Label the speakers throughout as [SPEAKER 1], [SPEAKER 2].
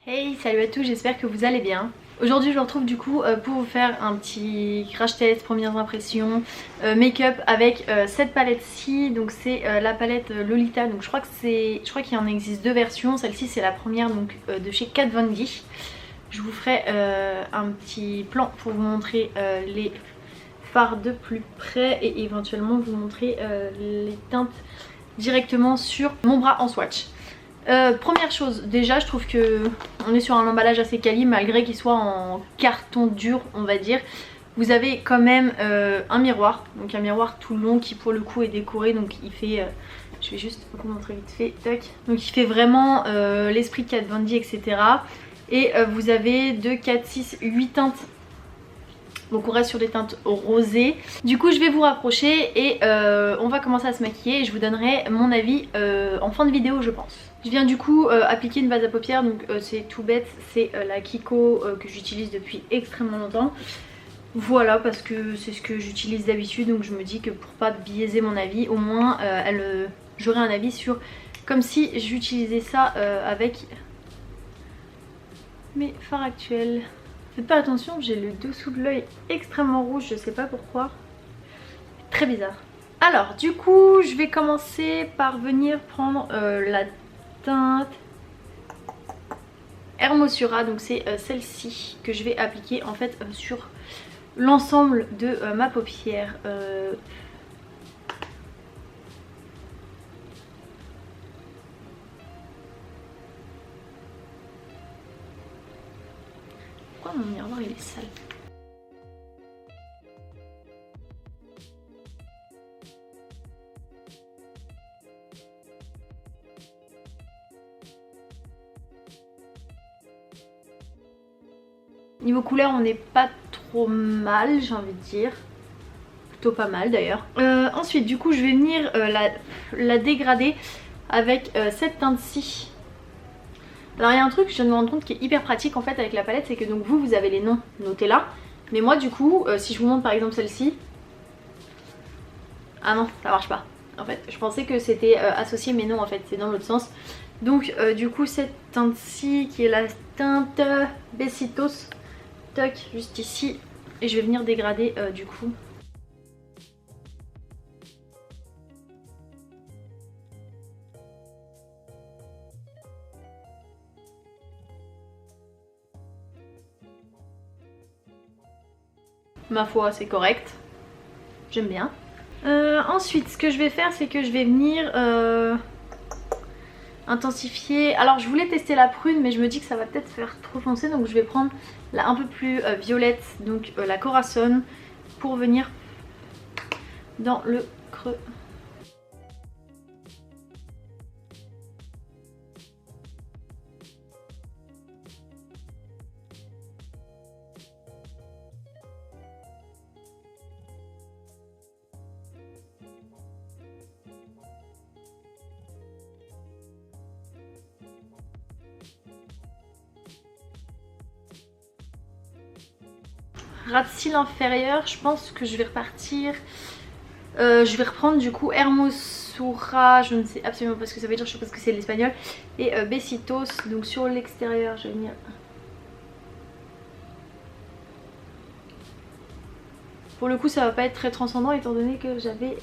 [SPEAKER 1] Hey, salut à tous, j'espère que vous allez bien. Aujourd'hui je vous retrouve du coup pour vous faire un petit crash test, premières impressions, make-up avec cette palette-ci. Donc c'est la palette Lolita, donc je crois qu'il en existe deux versions. Celle-ci c'est la première, donc de chez Kat Von D. Je vous ferai un petit plan pour vous montrer les fards de plus près et éventuellement vous montrer les teintes directement sur mon bras en swatch. Première chose, déjà je trouve que on est sur un emballage assez quali malgré qu'il soit en carton dur on va dire. Vous avez quand même un miroir, donc un miroir tout long qui pour le coup est décoré, donc il fait, je vais juste vous montrer vite fait, tac. Donc il fait vraiment l'esprit Kat Von D etc. Et vous avez 2, 4, 6, 8 teintes. Donc on reste sur des teintes rosées. Du coup je vais vous rapprocher et on va commencer à se maquiller et je vous donnerai mon avis en fin de vidéo je pense. Je viens du coup appliquer une base à paupières, donc c'est tout bête, c'est la Kiko que j'utilise depuis extrêmement longtemps. Voilà, parce que c'est ce que j'utilise d'habitude, donc je me dis que pour pas biaiser mon avis, au moins j'aurai un avis sur comme si j'utilisais ça avec mes fards actuels. Faites pas attention, j'ai le dessous de l'œil extrêmement rouge, je sais pas pourquoi. Très bizarre. Alors du coup je vais commencer par venir prendre la teinte Hermosura, donc c'est celle-ci que je vais appliquer en fait sur l'ensemble de ma paupière. Pourquoi mon miroir il est sale? Niveau couleur on n'est pas trop mal, j'ai envie de dire. Plutôt pas mal d'ailleurs. Ensuite du coup je vais venir la dégrader avec cette teinte-ci. Alors il y a un truc que je viens de me rendre compte qui est hyper pratique en fait avec la palette, c'est que donc vous avez les noms notés là. Mais moi du coup si je vous montre par exemple celle-ci. Ah non, ça marche pas. En fait je pensais que c'était associé mais non en fait c'est dans l'autre sens. Donc du coup cette teinte-ci qui est la teinte Besitos. Toc, juste ici. Et je vais venir dégrader du coup. Ma foi c'est correct. J'aime bien. Ensuite ce que je vais faire c'est que je vais venir intensifier. Alors je voulais tester la prune mais je me dis que ça va peut-être faire trop foncé, donc je vais prendre la un peu plus violette, donc la Corazon, pour venir dans le creux. Ras de cils inférieur, je pense que je vais repartir. Je vais reprendre du coup Hermosura, je ne sais absolument pas ce que ça veut dire, je sais pas ce que c'est l'espagnol. Et Besitos, donc sur l'extérieur, je vais venir. Pour le coup, ça va pas être très transcendant étant donné que j'avais.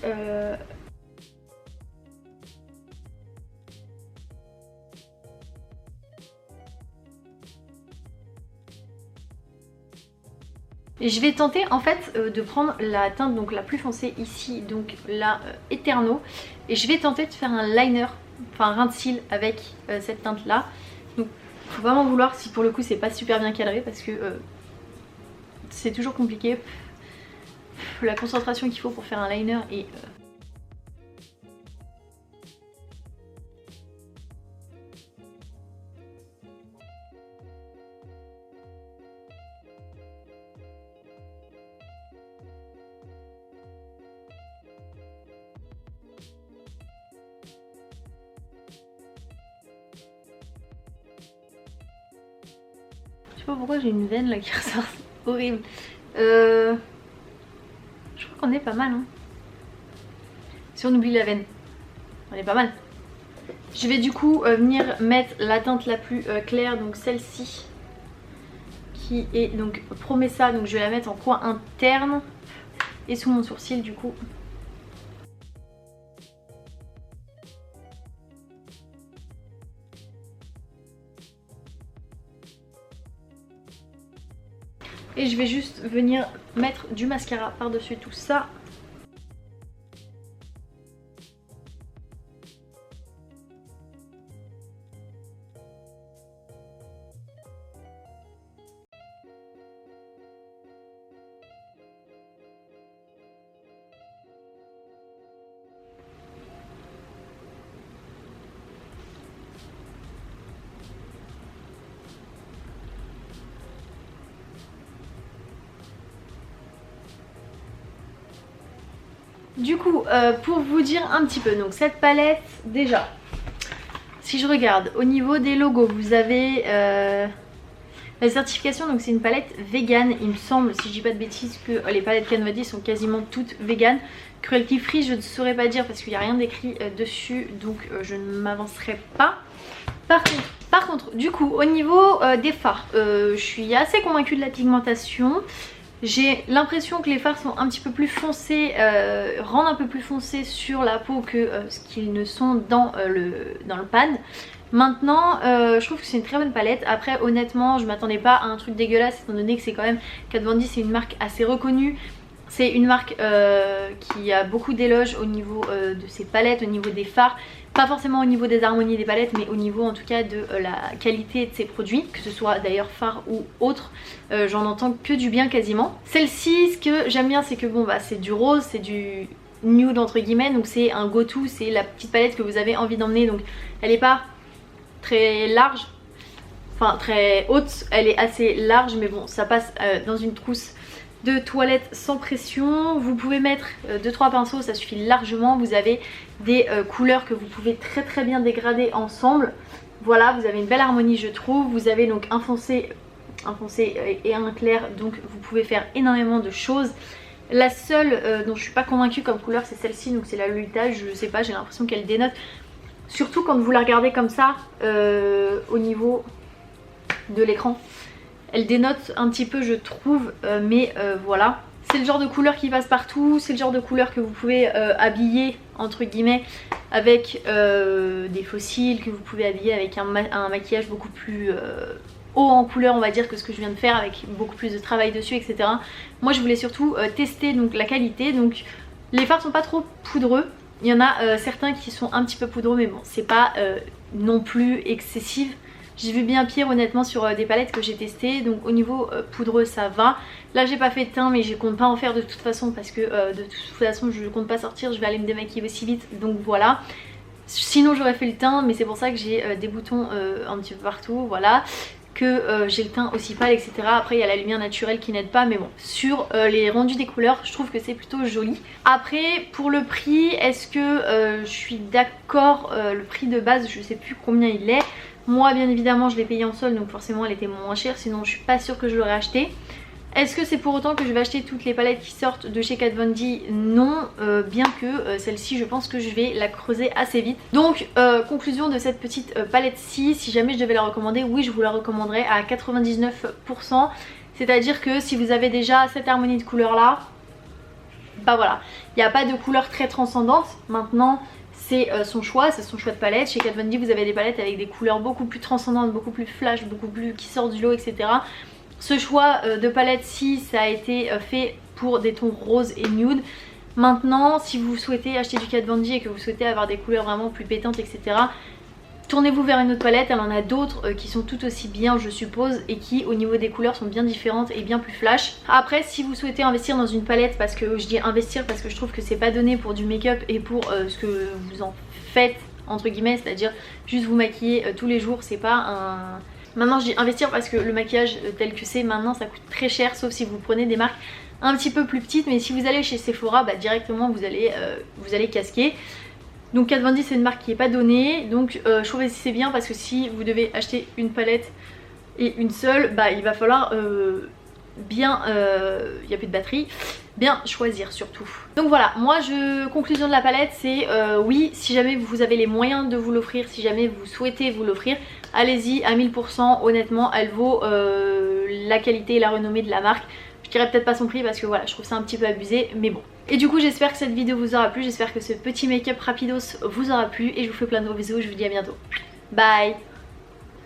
[SPEAKER 1] Et je vais tenter en fait de prendre la teinte donc la plus foncée ici, donc la Eterno, et je vais tenter de faire un liner, enfin un rin de cils avec cette teinte là. Donc faut vraiment vouloir si pour le coup c'est pas super bien cadré parce que c'est toujours compliqué. La concentration qu'il faut pour faire un liner est je sais pas pourquoi j'ai une veine là qui ressort, c'est horrible. Je crois qu'on est pas mal hein. Si on oublie la veine, on est pas mal. Je vais du coup venir mettre la teinte la plus claire, donc celle-ci qui est donc Promessa, donc je vais la mettre en coin interne et sous mon sourcil du coup. Et je vais juste venir mettre du mascara par-dessus tout ça. Du coup, pour vous dire un petit peu, donc cette palette, déjà, si je regarde au niveau des logos, vous avez la certification, donc c'est une palette vegan, il me semble, si je dis pas de bêtises, que les palettes Kat Von D sont quasiment toutes vegan. Cruelty free, je ne saurais pas dire parce qu'il n'y a rien d'écrit dessus, donc je ne m'avancerai pas. Par contre, du coup, au niveau des fards, je suis assez convaincue de la pigmentation. J'ai l'impression que les fards sont un petit peu plus foncés, rendent un peu plus foncés sur la peau que ce qu'ils ne sont dans le pan. Maintenant, je trouve que c'est une très bonne palette. Après, honnêtement, je m'attendais pas à un truc dégueulasse étant donné que c'est quand même Kat Von D, c'est une marque assez reconnue. C'est une marque qui a beaucoup d'éloges au niveau de ses palettes, au niveau des fards. Pas forcément au niveau des harmonies des palettes, mais au niveau en tout cas de la qualité de ses produits, que ce soit d'ailleurs phare ou autre, j'en entends que du bien quasiment. Celle-ci, ce que j'aime bien, c'est que bon bah c'est du rose, c'est du nude entre guillemets, donc c'est un go-to, c'est la petite palette que vous avez envie d'emmener, donc elle est pas très large, enfin très haute, elle est assez large, mais bon ça passe dans une trousse de toilette sans pression. Vous pouvez mettre 2-3 pinceaux, ça suffit largement. Vous avez des couleurs que vous pouvez très bien dégrader ensemble. Voilà, vous avez une belle harmonie je trouve. Vous avez donc un foncé et un clair, donc vous pouvez faire énormément de choses. La seule dont je suis pas convaincue comme couleur, c'est celle-ci, donc c'est la Lolita. Je sais pas, j'ai l'impression qu'elle dénote, surtout quand vous la regardez comme ça au niveau de l'écran. Elle dénote un petit peu je trouve, mais voilà. C'est le genre de couleur qui passe partout, c'est le genre de couleur que vous pouvez habiller entre guillemets avec des faux cils, que vous pouvez habiller avec un maquillage beaucoup plus haut en couleur on va dire que ce que je viens de faire, avec beaucoup plus de travail dessus etc. Moi je voulais surtout tester donc la qualité, donc les fards sont pas trop poudreux. Il y en a certains qui sont un petit peu poudreux mais bon c'est pas non plus excessif. J'ai vu bien pire honnêtement sur des palettes que j'ai testées, donc au niveau poudreux ça va. Là j'ai pas fait de teint mais je compte pas en faire de toute façon parce que de toute façon je compte pas sortir, je vais aller me démaquiller aussi vite, donc voilà. Sinon j'aurais fait le teint mais c'est pour ça que j'ai des boutons un petit peu partout, voilà. Que j'ai le teint aussi pâle etc. Après il y a la lumière naturelle qui n'aide pas, mais bon sur les rendus des couleurs je trouve que c'est plutôt joli. Après pour le prix, est-ce que je suis d'accord, le prix de base je sais plus combien il est. Moi bien évidemment je l'ai payé en solde donc forcément elle était moins chère, sinon je suis pas sûre que je l'aurais acheté. Est-ce que c'est pour autant que je vais acheter toutes les palettes qui sortent de chez Kat Von D? Non, bien que celle-ci je pense que je vais la creuser assez vite. Donc conclusion de cette petite palette-ci, si jamais je devais la recommander, oui je vous la recommanderais à 99%. C'est-à-dire que si vous avez déjà cette harmonie de couleurs là, bah voilà, il n'y a pas de couleur très transcendante. Maintenant c'est son choix, c'est son choix de palette. Chez Kat Von D vous avez des palettes avec des couleurs beaucoup plus transcendantes, beaucoup plus flash, beaucoup plus qui sortent du lot etc. Ce choix de palette-ci ça a été fait pour des tons roses et nude. Maintenant si vous souhaitez acheter du Kat Von D et que vous souhaitez avoir des couleurs vraiment plus pétantes etc., tournez-vous vers une autre palette, elle en a d'autres qui sont tout aussi bien je suppose et qui au niveau des couleurs sont bien différentes et bien plus flash. Après si vous souhaitez investir dans une palette, parce que je dis investir parce que je trouve que c'est pas donné pour du make-up et pour ce que vous en faites entre guillemets, c'est-à-dire juste vous maquiller tous les jours, c'est pas un... Maintenant je dis investir parce que le maquillage tel que c'est maintenant ça coûte très cher, sauf si vous prenez des marques un petit peu plus petites, mais si vous allez chez Sephora bah directement vous allez casquer. Donc Kat Von D c'est une marque qui n'est pas donnée, donc choisissez bien parce que si vous devez acheter une palette et une seule, bah il va falloir bien... il n'y a plus de batterie. bien choisir surtout. Donc voilà, moi conclusion de la palette c'est oui, si jamais vous avez les moyens de vous l'offrir, si jamais vous souhaitez vous l'offrir, allez-y à 1000%, honnêtement elle vaut la qualité et la renommée de la marque. Je dirais peut-être pas son prix parce que voilà, je trouve ça un petit peu abusé, mais bon. Et du coup j'espère que cette vidéo vous aura plu, j'espère que ce petit make-up rapidos vous aura plu et je vous fais plein de gros bisous, je vous dis à bientôt. Bye.